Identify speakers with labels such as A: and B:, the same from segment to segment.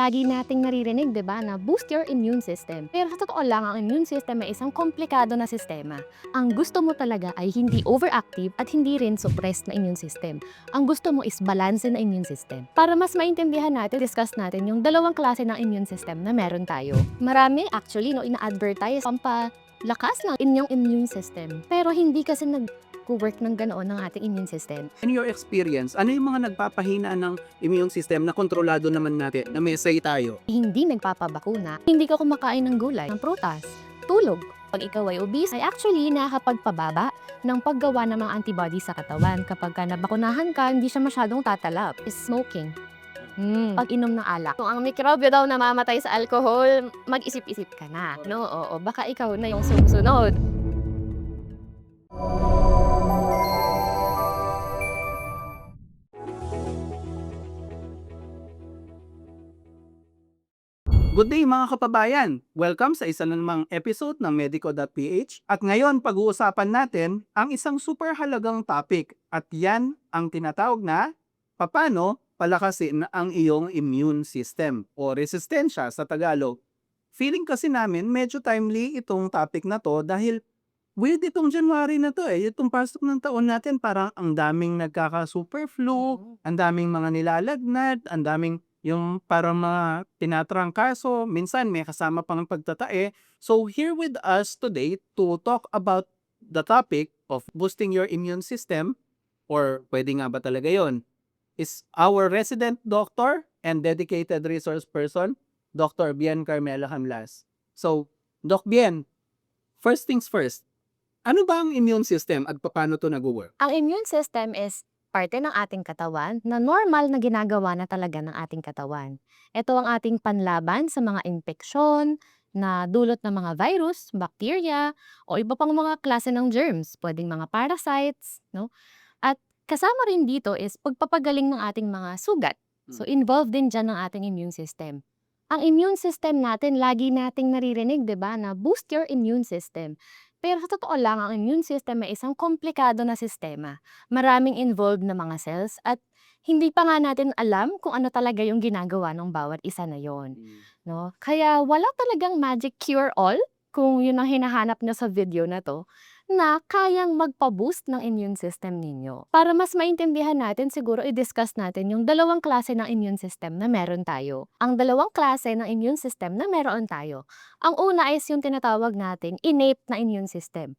A: Lagi nating naririnig, 'di ba, na boost your immune system. Pero sa totoo lang, ang immune system ay isang komplikado na sistema. Ang gusto mo talaga ay hindi overactive at hindi rin suppressed na immune system. Ang gusto mo is balance na immune system. Para mas maintindihan natin, discuss natin yung dalawang klase ng immune system na meron tayo. Marami actually no ina-advertise pampalakas ng inyong immune system. Pero hindi kasi nag-work ng ganoon ng ating immune system.
B: In your experience, ano yung mga nagpapahina ng immune system na kontrolado naman natin, na may say tayo?
A: Hindi nagpapabakuna, hindi ka kumakain ng gulay, ng prutas, tulog. Pag ikaw ay obese, ay actually nakakapagpababa ng paggawa ng mga antibodies sa katawan. Kapag ka nabakunahan ka, hindi siya masyadong tatalab. Is smoking. Pag-inom ng alak. Kung ang mikrobyo daw namamatay sa alcohol, mag-isip-isip ka na. No, oo, baka ikaw na yung sumusunod.
B: Good day mga kapabayan! Welcome sa isa na namang episode ng Medico.ph at ngayon pag-uusapan natin ang isang super halagang topic at yan ang tinatawag na paano palakasin ang iyong immune system o resistensya sa Tagalog. Feeling kasi namin medyo timely itong topic na to dahil weird itong January na to itong pasok ng taon natin parang ang daming nagkaka-super flu, ang daming mga nilalagnat, ang daming yung parang mga tinatrangkaso, minsan may kasama pang pagtatae. So here with us today to talk about the topic of boosting your immune system, or pwede nga ba talaga yon, is our resident doctor and dedicated resource person, Dr. Bien Carmela Hamlas. So, Doc Bien, first things first, ano ba ang immune system at paano to nag-work?
A: Ang immune system is parte ng ating katawan na normal na ginagawa na talaga ng ating katawan. Ito ang ating panlaban sa mga impeksyon na dulot ng mga virus, bacteria, o iba pang mga klase ng germs, pwedeng mga parasites, no? At kasama rin dito is pagpapagaling ng ating mga sugat. So involved din dyan ng ating immune system. Ang immune system natin, lagi nating naririnig, 'di ba, na boost your immune system. Pero sa totoo lang, ang immune system ay isang komplikado na sistema. Maraming involved na mga cells at hindi pa nga natin alam kung ano talaga yung ginagawa ng bawat isa na yon, no? Kaya wala talagang magic cure all kung yun ang hinahanap nyo sa video na 'to, na kayang magpa-boost ng immune system ninyo. Para mas maintindihan natin, siguro i-discuss natin yung dalawang klase ng immune system na meron tayo. Ang dalawang klase ng immune system na meron tayo. Ang una is yung tinatawag nating innate na immune system.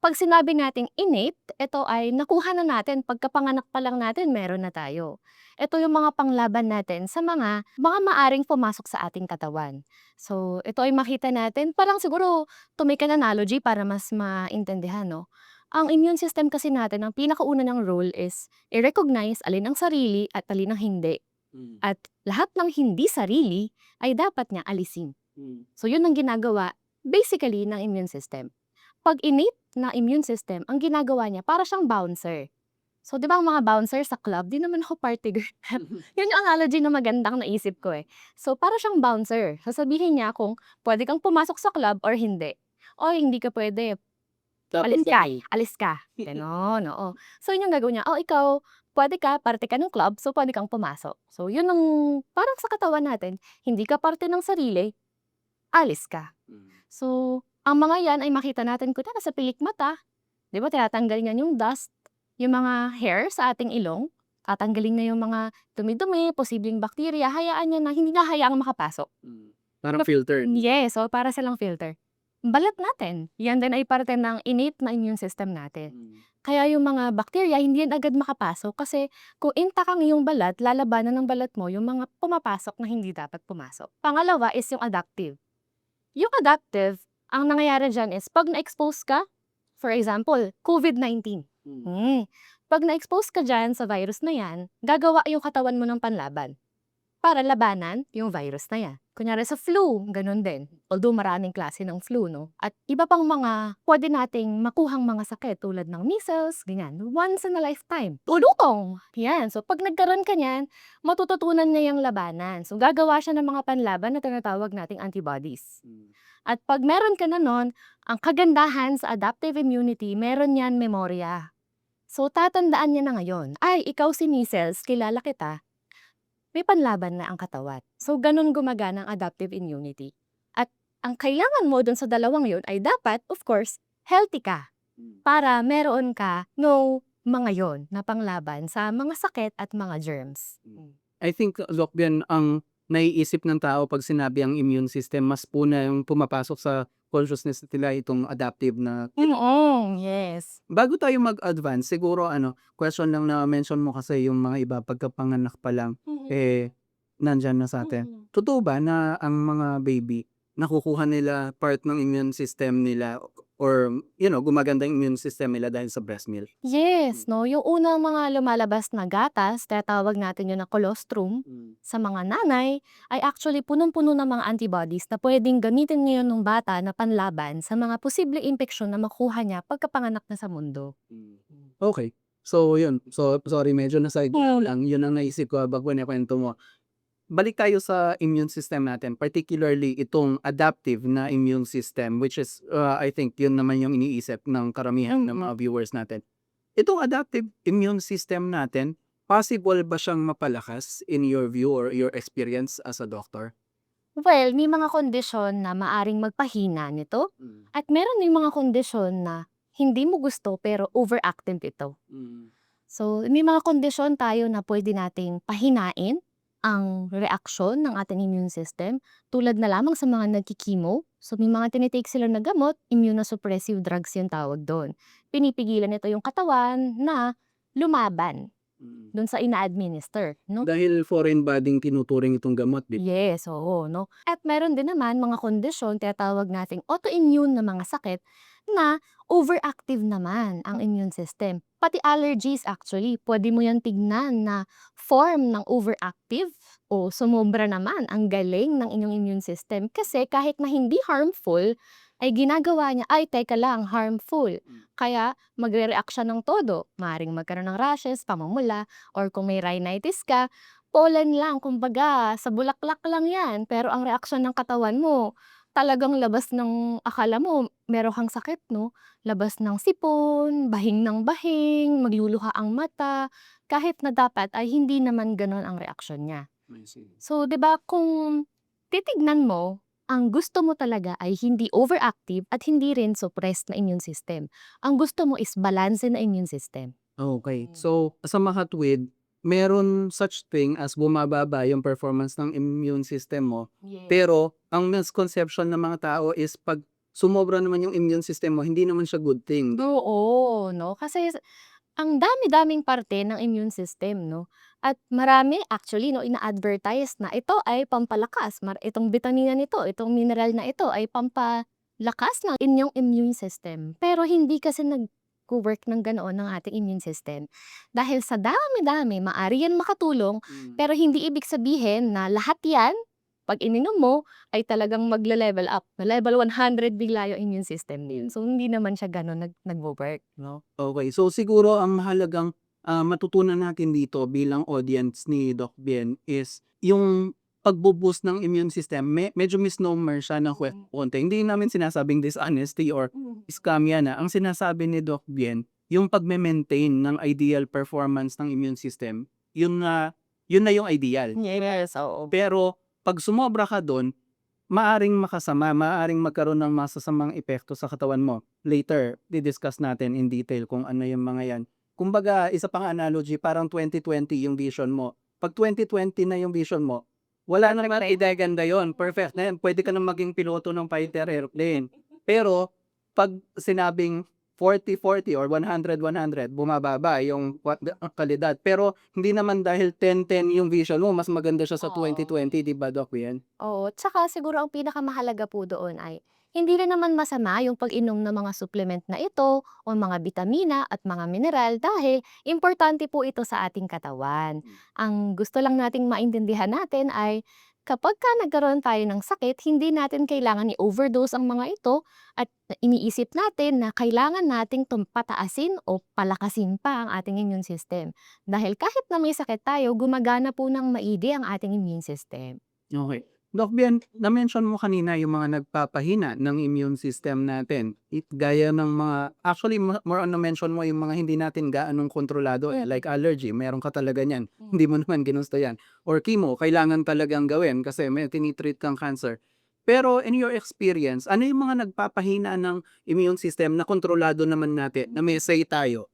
A: Pag sinabi nating innate, ito ay nakuha na natin, pagkapanganak pa lang natin, meron na tayo. Ito yung mga panglaban natin sa mga maaring pumasok sa ating katawan. So, ito ay makita natin, parang siguro to make an analogy para mas maintindihan, no? Ang immune system kasi natin, ang pinakauna ng role is i-recognize alin ang sarili at alin ang hindi. At lahat ng hindi sarili ay dapat niya alisin. So, yun ang ginagawa basically ng immune system. Pag innate na immune system, ang ginagawa niya para siyang bouncer. So, 'di ba ang mga bouncer sa club, 'di naman ako party girl. Yun yung analogy na magandang naisip ko So, para siyang bouncer. Sasabihin niya kung pwede kang pumasok sa club or hindi. O hindi ka pwede,
B: Tapos
A: alis ka. Gano'n, oo. So, yun yung gagawin niya. O ikaw, pwede ka, parte ka ng club, so pwede kang pumasok. So, yun ang parang sa katawan natin, hindi ka parte ng sarili, alis ka. So, ang mga yan ay makita natin kunyari sa pilik mata, 'di ba tinatanggal niyan yung dust, yung mga hair sa ating ilong, tatanggalin na yung mga dumi-dumi, posibleng bakterya, hayaan niya na hindi na hayaang makapasok.
B: parang filtered.
A: Yes, so para silang filter. Balat natin, yan din ay parte ng innate na immune system natin. Kaya yung mga bakterya hindi yan agad makapasok kasi kung intact ang iyong balat, lalabanan ng balat mo yung mga pumapasok na hindi dapat pumasok. Pangalawa is yung adaptive. Yung adaptive, ang nangyayari dyan is pag na-expose ka, for example, COVID-19. Pag na-expose ka dyan sa virus na yan, gagawa yung katawan mo ng panlaban para labanan yung virus na yan. Kunyari sa flu, ganun din. Although maraming klase ng flu, no? At iba pang mga pwede nating makuhang mga sakit tulad ng measles, ganyan. Once in a lifetime. Tulutong! Yan. So, pag nagkaroon ka niyan, matututunan niya yung labanan. So, gagawa siya ng mga panlaban na tinatawag nating antibodies. At pag meron ka na nun, ang kagandahan sa adaptive immunity, meron yan memorya. So, tatandaan niya na ngayon, ay, ikaw si measles, kilala kita. may panlaban na ang katawan. So, ganun gumagana ang adaptive immunity. At ang kailangan mo dun sa dalawang yun ay dapat, of course, healthy ka para meron ka no mga yon na panglaban sa mga sakit at mga germs.
B: I think, Doc Bian, ang naiisip ng tao pag sinabi ang immune system, mas po na yung pumapasok sa consciousness nila itong adaptive na.
A: Yes.
B: Bago tayo mag-advance, siguro question lang na mention mo kasi yung mga iba pagkapanganak pa lang, nandyan na sa atin. Totoo ba na ang mga baby, nakukuha nila part ng immune system nila or gumaganda yung immune system nila dahil sa breast milk?
A: Yes, no? Yung unang mga lumalabas na gatas, tinatawag natin yun na colostrum, sa mga nanay, ay actually punong-puno ng mga antibodies na pwedeng gamitin ngayon ng bata na panlaban sa mga posibleng impeksyon na makuha niya pagkapanganak na sa mundo.
B: Okay. So, yun. So, sorry, medyo na-side lang. Yun ang naisip ko habang kwento mo. Balik tayo sa immune system natin, particularly itong adaptive na immune system, which is, I think, yun naman yung iniisip ng karamihan ng mga viewers natin. Itong adaptive immune system natin, possible ba siyang mapalakas in your view or your experience as a doctor?
A: Well, may mga kondisyon na maaring magpahina nito at meron din mga kondisyon na hindi mo gusto pero overactive ito. So, may mga kondisyon tayo na pwede nating pahinain ang reaksyon ng ating immune system tulad na lamang sa mga nagkikimo. So, may mga tinitake sila na gamot, immunosuppressive drugs yung tawag doon. Pinipigilan nito yung katawan na lumaban doon sa ina-administer, no?
B: Dahil foreign bodying tinuturing itong gamot, di ba?
A: Yes, oo, no? At meron din naman mga kondisyon, tinatawag nating autoimmune na mga sakit na overactive naman ang immune system. Pati allergies actually, pwede mo yan tignan na form ng overactive o sumobra naman ang galing ng inyong immune system. Kasi kahit na hindi harmful, ay ginagawa niya, ay teka lang, harmful. Kaya magre-react siya ng todo. Maaaring magkaroon ng rashes, pamumula, or kung may rhinitis ka, pollen lang, kumbaga, sa bulaklak lang yan. Pero ang reaksyon ng katawan mo, talagang labas ng akala mo, meron kang sakit, no? Labas ng sipon, bahing ng bahing, magluluha ang mata, kahit na dapat ay hindi naman ganon ang reaksyon niya. So, 'di ba, kung titignan mo, ang gusto mo talaga ay hindi overactive at hindi rin suppressed na immune system. Ang gusto mo is balance na immune system.
B: Okay. So, sa makatwid, meron such thing as bumababa yung performance ng immune system mo. Pero, ang misconception ng mga tao is pag sumobra naman yung immune system mo, hindi naman siya good thing.
A: Oo, no? Kasi ang dami-daming parte ng immune system, no? At marami actually, no, ina-advertise na ito ay pampalakas. Itong bitamina nito, itong mineral na ito ay pampalakas ng inyong immune system. Pero hindi kasi nag-work ng ganoon ng ating immune system. Dahil sa dami-dami, maaari yan makatulong, pero hindi ibig sabihin na lahat yan, pag ininom mo, ay talagang magle-level up. Na level 100 bigla yung immune system niyo. So, hindi naman siya gano'n nagwo-work, no?
B: Okay. So, siguro ang mahalagang matutunan natin dito bilang audience ni Doc Bien is yung pagbo-boost ng immune system, medyo misnomer siya ng konti. Hindi namin sinasabing dishonesty or scam yan. Ang sinasabi ni Doc Bien, yung pagme-maintain ng ideal performance ng immune system, yun na yung ideal.
A: Yes, oo.
B: Pero pag sumobra ka doon, maaring makasama, maaring magkaroon ng masasamang epekto sa katawan mo. Later, di-discuss natin in detail kung ano yung mga yan. Kumbaga, isa pang analogy, parang 2020 yung vision mo. Pag 2020 na yung vision mo, wala na naman idaganda yon. Perfect na yan. Pwede ka na maging piloto ng fighter airplane. Pero, pag sinabing 40-40 or 100-100, bumababa yung kalidad. Pero, hindi naman dahil 10-10 yung vision mo, mas maganda siya sa
A: Oo.
B: 2020, di ba, Doc Bien?
A: Oo, tsaka siguro ang pinakamahalaga po doon ay hindi rin naman masama yung pag-inom ng mga supplement na ito o mga bitamina at mga mineral dahil importante po ito sa ating katawan. Ang gusto lang nating maintindihan natin ay kapag ka nagkaroon tayo ng sakit, hindi natin kailangan i-overdose ang mga ito at iniisip natin na kailangan nating pataasin o palakasin pa ang ating immune system. Dahil kahit na may sakit tayo, gumagana po ng maigi ang ating immune system.
B: Okay. Doc Bien, na-mention mo kanina yung mga nagpapahina ng immune system natin. Gaya ng mga, actually, more on na-mention mo yung mga hindi natin gaanong kontrolado, like allergy, meron ka talaga niyan. Hindi mo naman ginusto yan. Or chemo, kailangan talagang gawin kasi may tinitreat kang cancer. Pero in your experience, ano yung mga nagpapahina ng immune system na kontrolado naman natin, na may say tayo?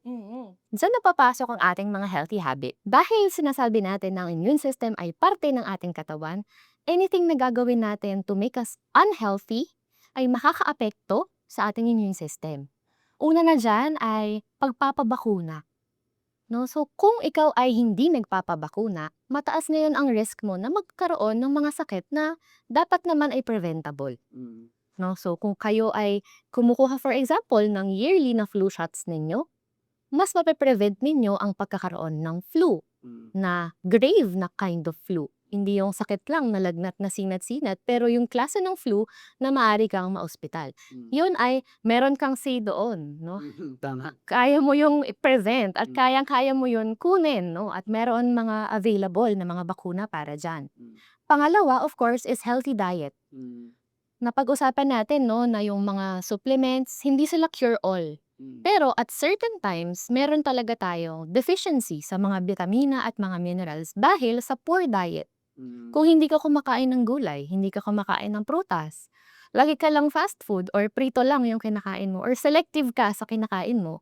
A: Diyan na papasok ang ating mga healthy habit. Dahil sinasabi natin na ang immune system ay parte ng ating katawan, anything na gagawin natin to make us unhealthy ay makakaapekto sa ating immune system. Una na dyan ay pagpapabakuna. No? So kung ikaw ay hindi nagpapabakuna, mataas ngayon ang risk mo na magkaroon ng mga sakit na dapat naman ay preventable. No? So kung kayo ay kumukuha for example ng yearly na flu shots ninyo, mas mape-prevent ninyo ang pagkakaroon ng flu na grave na kind of flu. Hindi yung sakit lang na lagnat na sinat-sinat, pero yung klase ng flu na maaari kang maospital. Yun ay meron kang say doon, no?
B: Tama.
A: Kaya mo yung i-prevent at kayang-kaya mo yun kunin, no? At meron mga available na mga bakuna para dyan. Pangalawa, of course, is healthy diet. Napag-usapan natin, no, na yung mga supplements, hindi sila cure-all. Pero at certain times, meron talaga tayong deficiency sa mga vitamina at mga minerals dahil sa poor diet. Kung hindi ka kumakain ng gulay, hindi ka kumakain ng prutas, lagi ka lang fast food or prito lang yung kinakain mo or selective ka sa kinakain mo,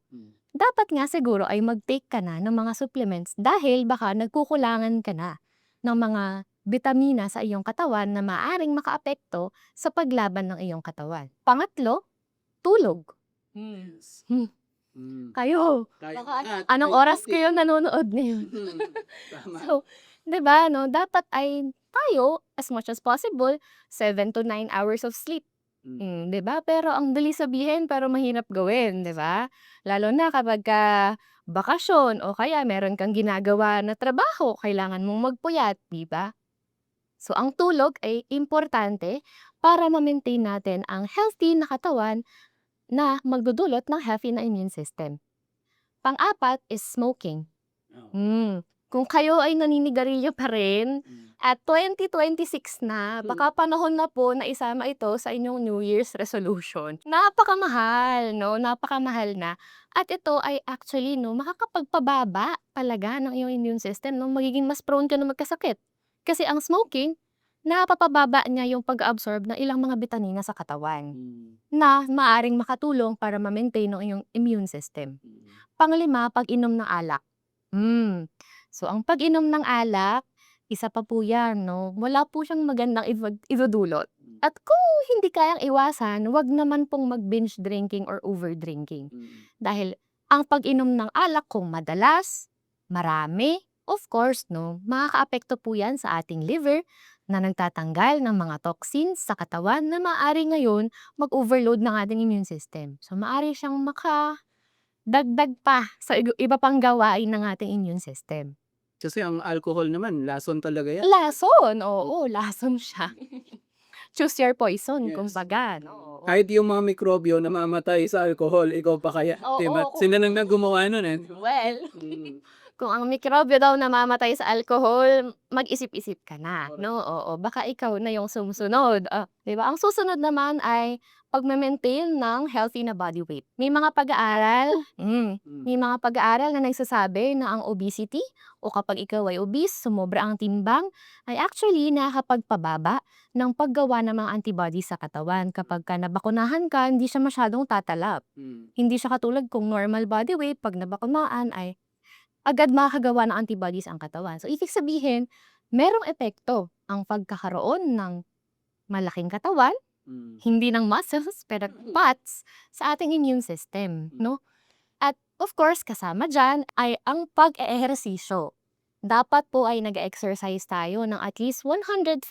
A: dapat nga siguro ay mag-take ka na ng mga supplements dahil baka nagkukulangan ka na ng mga vitamina sa iyong katawan na maaaring makaapekto sa paglaban ng iyong katawan. Pangatlo, tulog. Kayo, anong oras kayo nanonood ngayon? So, 'di ba, no, dapat ay tayo, as much as possible, 7 to 9 hours of sleep. 'Di ba? Pero ang dali sabihin pero mahirap gawin, 'di ba? Lalo na kapagka bakasyon o kaya meron kang ginagawa na trabaho, kailangan mong magpuyat, 'di ba? So, ang tulog ay importante para ma-maintain natin ang healthy na katawan na magdudulot ng healthy na immune system. Pang-apat is smoking. Kung kayo ay naninigarilyo pa rin at 2026 na, baka panahon na po na isama ito sa inyong New Year's resolution. Napakamahal, no? Napakamahal na. At ito ay actually, no, makakapagpababa talaga ng iyong immune system, no? Magiging mas prone ka na magkasakit. Kasi ang smoking, napapababa niya yung pag-absorb ng ilang mga bitamina sa katawan na maaring makatulong para ma-maintain ang iyong immune system. Panglima, pag-inom ng alak. So, ang pag-inom ng alak, isa pa po yan, no? Wala po siyang magandang idudulot. At kung hindi kayang iwasan, wag naman pong mag-binge drinking or over-drinking. Dahil ang pag-inom ng alak kung madalas, marami, of course, no, makakaapekto po yan sa ating liver na nagtatanggal ng mga toxins sa katawan na maaari ngayon mag-overload ng ating immune system. So, maaari siyang dagdag pa sa iba pang gawain ng ating immune system.
B: Kasi ang alcohol naman, lason talaga yan.
A: Lason, oo, lason siya. Choose your poison,
B: Yes.
A: kumbaga, no? Oo.
B: Kahit yung mga mikrobyo namamatay sa alcohol, ikaw pa kaya.
A: Oo,
B: Diba?
A: oo.
B: Sila nang gumawa nun eh.
A: Well, kung ang mikrobyo daw namamatay sa alcohol, mag-isip-isip ka na, no? Oo, baka ikaw na yung sumusunod. 'Di ba? Ang susunod naman ay pagme-maintain ng healthy na body weight. May mga pag-aaral na nagsasabi na ang obesity o kapag ikaw ay obese, sumobra ang timbang, ay actually nakakapagpababa ng paggawa ng mga antibodies sa katawan. Kapag ka nabakunahan ka, hindi siya masyadong tatalab. Hindi siya katulad kung normal body weight, pag nabakunaan ay agad makakagawa ng antibodies ang katawan. So, ibig sabihin, merong epekto ang pagkakaroon ng malaking katawan, hindi ng muscles, pero fats, sa ating immune system, no? At of course, kasama dyan ay ang pag-eehersisyo. Dapat po ay nag-exercise tayo ng at least 150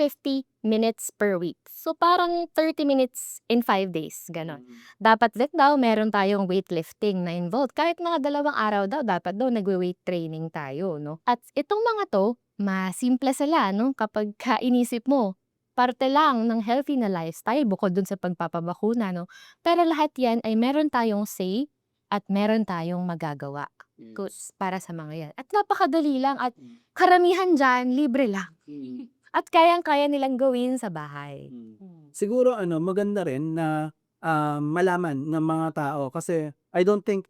A: minutes per week. So, parang 30 minutes in 5 days, ganon. Dapat din daw meron tayong weightlifting na involved. Kahit mga 2 araw daw, dapat daw nagwe-weight training tayo, no? At itong mga to, masimple sila, no? Kapag inisip mo, parte lang ng healthy na lifestyle bukod dun sa pagpapabakuna, no? Pero lahat yan ay meron tayong say at meron tayong magagawa para sa mga yan. At napakadali lang at karamihan dyan, libre lang. At kayang-kaya nilang gawin sa bahay.
B: Siguro maganda rin na, malaman ng mga tao kasi I don't think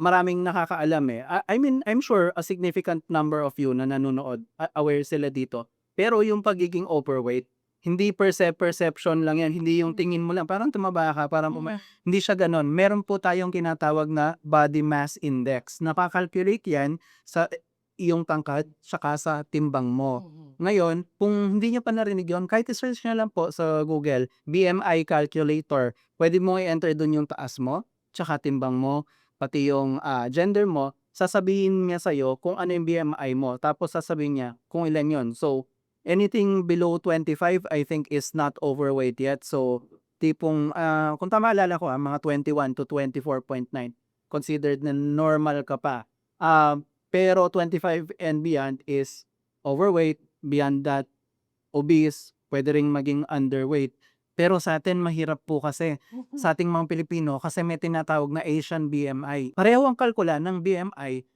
B: maraming nakakaalam, eh. I mean, I'm sure a significant number of you na nanonood, aware sila dito. Pero yung pagiging overweight, hindi perception lang yan, hindi yung tingin mo lang, parang tumaba ka, parang hindi siya gano'n. Meron po tayong tinatawag na body mass index. Naka-calculate yan sa iyong tangkad tsaka sa timbang mo. Ngayon, kung hindi niyo pa narinig yun, kahit i-search niyo lang po sa Google, BMI calculator. Pwede mo i-enter dun yung taas mo, tsaka timbang mo, pati yung, gender mo. Sasabihin niya sa'yo kung ano yung BMI mo, tapos sasabihin niya kung ilan yun. So, anything below 25 I think is not overweight yet. So, tipong, kung tama maalala ko, mga 21 to 24.9 considered na normal ka pa. Pero 25 and beyond is overweight, beyond that, obese, pwede ring maging underweight. Pero sa atin mahirap po kasi, sa ating mga Pilipino, kasi may tinatawag na Asian BMI. Pareho ang kalkula ng BMI,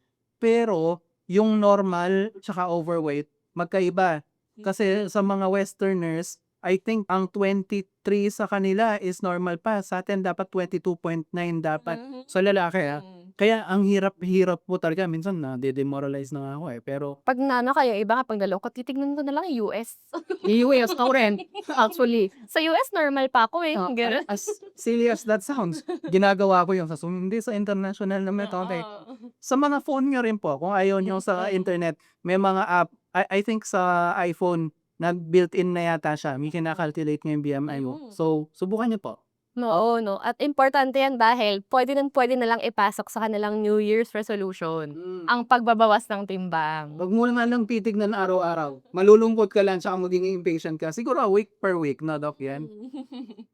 B: pero yung normal tsaka overweight magkaiba. Kasi sa mga Westerners, I think ang 23 sa kanila is normal pa. Sa atin dapat 22.9 dapat. Sa lalaki, Kaya ang hirap-hirap po talaga. Minsan nade-demoralize na nga ako, eh. Pero
A: 'Pag kayo iba nga 'pag nalungkot titignan ko na lang yung US. US ako rin, actually. Sa US normal pa ako, eh, gano'n.
B: as silly as that sounds, ginagawa ko yun sa Zoom, hindi sa international na method, eh. Sa mga phone niyo rin po, kung ayaw niyo sa internet, may mga app, I think sa iPhone na built-in na yata siya, may kina-calculate niya yung BMI mo. So, subukan niyo po.
A: Oo 'no, at importante yan dahil puwede na lang ipasok sa kanilang New Year's resolution, ang pagbabawas ng timbang.
B: Wag mo na lang titignan araw-araw. Malulungkot ka lang tsaka magiging impatient ka. Siguro week per week na Doc, yan?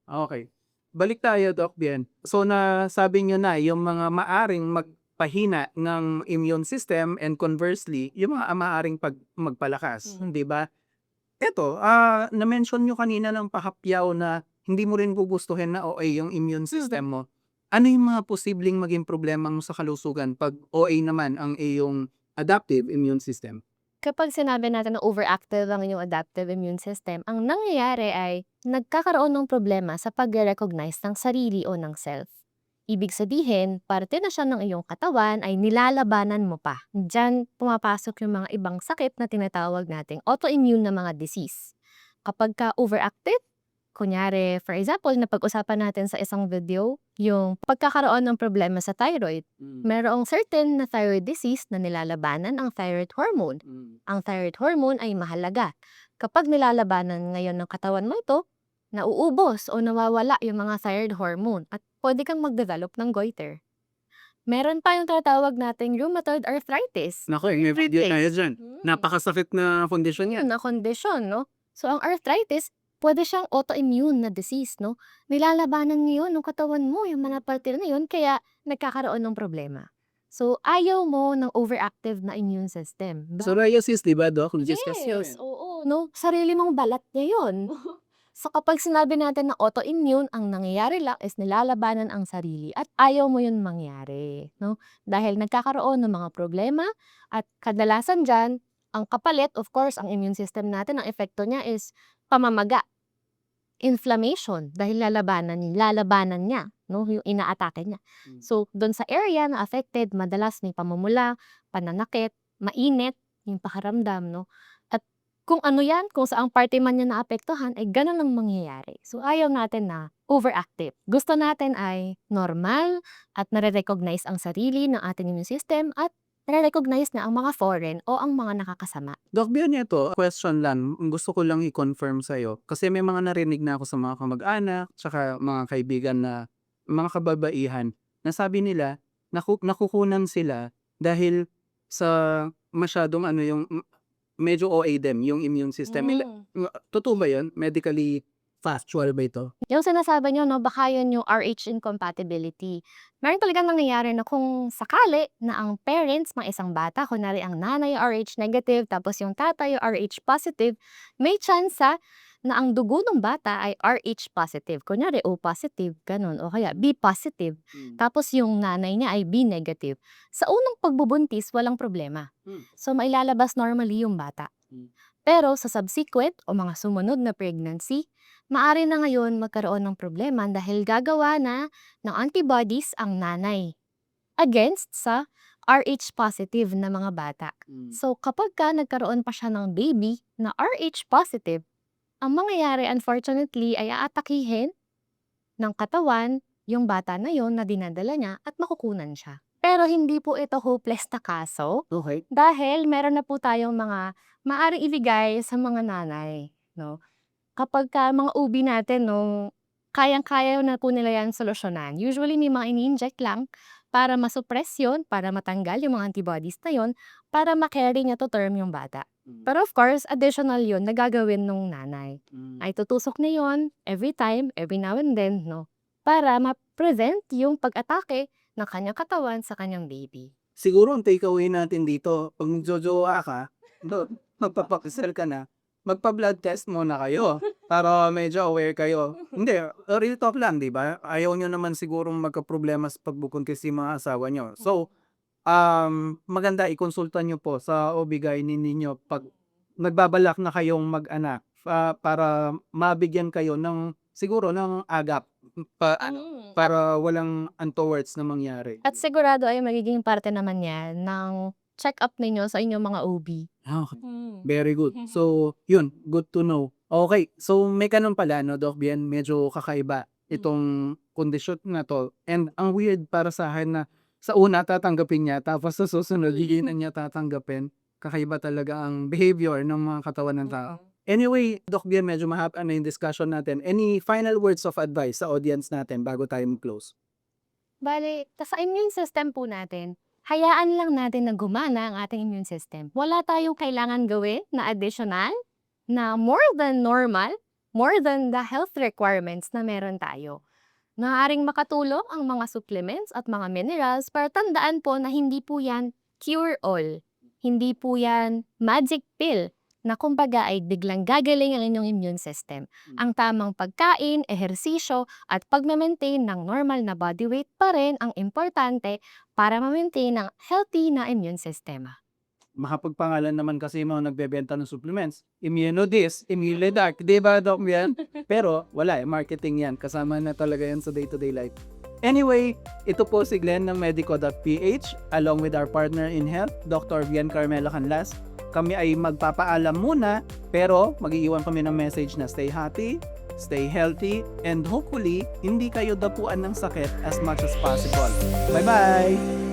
B: Okay. Balik tayo, Doc Bien. So nasabi niyo na yung mga maaring magpahina ng immune system and conversely, yung mga maaring magpalakas, 'di ba? Eto, na-mention niyo kanina ng pahapyaw na hindi mo rin gugustuhin na OA yung immune system mo. Ano yung mga posibleng maging problema mo sa kalusugan 'pag OA naman ang iyong adaptive immune system?
A: Kapag sinabi natin na overactive ang inyong adaptive immune system, ang nangyayari ay nagkakaroon ng problema sa pagre-recognize ng sarili o ng self. Ibig sabihin, parte na siya ng iyong katawan ay nilalabanan mo pa. Diyan pumapasok yung mga ibang sakit na tinatawag nating autoimmune na mga disease. Kapag ka overactive, kunyari, for example, napag-usapan natin sa isang video, yung pagkakaroon ng problema sa thyroid. Merong certain na thyroid disease na nilalabanan ang thyroid hormone. Ang thyroid hormone ay mahalaga. Kapag nilalabanan ngayon ng katawan mo ito, nauubos o nawawala yung mga thyroid hormone at pwede kang mag-develop ng goiter. Meron pa yung tinatawag nating rheumatoid arthritis.
B: Naku, may video tayo
A: Arthritis.
B: diyan. Napakasakit na kondisyon yan.
A: Na kondisyon, no? So, ang arthritis, pwede siyang autoimmune na disease, no? Nilalabanan niyo yun ng katawan mo, yung mga parte na yun, kaya nagkakaroon ng problema. So, ayaw mo ng overactive na immune system.
B: Psoriasis, 'di ba, Doc? Discuss yun,
A: Yes, oo, no? Sarili mong balat niya yun. So, kapag sinabi natin na autoimmune, ang nangyayari lang is nilalabanan ang sarili at ayaw mo yun mangyari, no? Dahil nagkakaroon ng mga problema at kadalasan dyan, ang kapalit, of course, ang immune system natin, ang epekto niya is pamamaga, inflammation, dahil lalabanan niya, no? Yung inaatake niya. So, doon sa area na affected, madalas may pamumula, pananakit, mainit, yung pakiramdam, no? At kung ano yan, kung saang parte man niya naapektuhan, ay ganun ang mangyayari. So, ayaw natin na overactive. Gusto natin ay normal at nare-recognize ang sarili ng ating immune system at nare-recognize na ang mga foreign o ang mga nakakasama.
B: Doc Bian, ito, question lang. Gusto ko lang i-confirm sa'yo. Kasi may mga narinig na ako sa mga kamag-anak, tsaka mga kaibigan na mga kababaihan, na sabi nila, nakukunan sila dahil sa masyadong yung medyo OA din, yung immune system. Totoo ba yun? Medically factual ba ito?
A: Yung sinasabi niyo 'no, baka yun yung RH incompatibility. Meron talagang nangyayari na kung sakali na ang parents ng isang bata, kunwari ang nanay RH negative tapos yung tatay RH positive, may tsansa na ang dugo ng bata ay RH positive, kunyari O positive, gano'n o kaya B positive. Tapos yung nanay niya ay B negative. Sa unang pagbubuntis walang problema. So mailalabas normally yung bata. Pero sa subsequent o mga sumunod na pregnancy, maaari na ngayon magkaroon ng problema dahil gagawa na ng antibodies ang nanay against sa Rh positive na mga bata. So kapag ka nagkaroon pa siya ng baby na Rh positive, ang mangyayari unfortunately ay aatakihin ng katawan yung bata na yon na dinadala niya at makukunan siya. Pero hindi po ito hopeless na kaso
B: Okay.
A: dahil meron na po tayong mga maaaring ibigay sa mga nanay, no? Kapagka mga OB natin 'no, kayang-kaya na po nila 'yan solusyonan. Usually may mga ini-inject lang para ma-suppress 'yun, para matanggal yung mga antibodies na 'yun, para ma-carry niya to term yung bata. Pero of course, additional 'yun na gagawin nung nanay. Ay tutusok na 'yun every time, every now and then 'no, para ma-prevent yung pag-atake ng kanyang katawan sa kanyang baby.
B: Siguro ang takeaway natin dito, 'pag magjojowa ka, magpapakasal ka na, magpa-blood test muna kayo para medyo aware kayo. Hindi, real talk lang, 'di ba? Ayaw niyo naman sigurong magkaproblema sa pagbubuntis yung mga asawa niyo. So, maganda ikonsulta niyo po sa OB-GYN ninyo 'pag nagbabalak na kayong mag-anak, para mabigyan kayo ng siguro ng agap para walang untowards na mangyari.
A: At sigurado ay magiging parte naman 'yan ng check-up ninyo sa inyong mga OB.
B: Very good. So, yun, good to know. Okay, so may ganun pala, no, Doc Bien, medyo kakaiba itong kondisyon na to. And ang weird para sa akin na sa una tatanggapin niya, tapos sa susunod hindi na niya tatanggapin. Kakaiba talaga ang behavior ng mga katawan ng tao. Anyway, Doc Bien, medyo mahaba na yung discussion natin. Any final words of advice sa audience natin bago tayo mag-close?
A: Bale, sa immune system po natin, hayaan lang natin na gumana ang ating immune system. Wala tayong kailangan gawin na additional, na more than normal, more than the health requirements na meron tayo. Maaaring makatulong ang mga supplements at mga minerals para tandaan po na hindi po yan cure-all. Hindi po yan magic pill na kumbaga ay biglang gagaling ang inyong immune system. Ang tamang pagkain, ehersisyo, at pagme-maintain ng normal na body weight pa rin ang importante para ma-maintain ang healthy na immune system.
B: Makapagpangalan naman kasi yung mga nagbebenta ng supplements. Immuno this, Immuno that, di ba, Doc Bien? Pero wala marketing yan. Kasama na talaga yan sa day-to-day life. Anyway, ito po si Glenn ng Medico.ph along with our partner in health, Dr. Bien Carmela Canlas. Kami ay magpapaalam muna, pero mag-iiwan kami ng message na stay happy, stay healthy, and hopefully, hindi kayo dapuan ng sakit as much as possible. Bye-bye!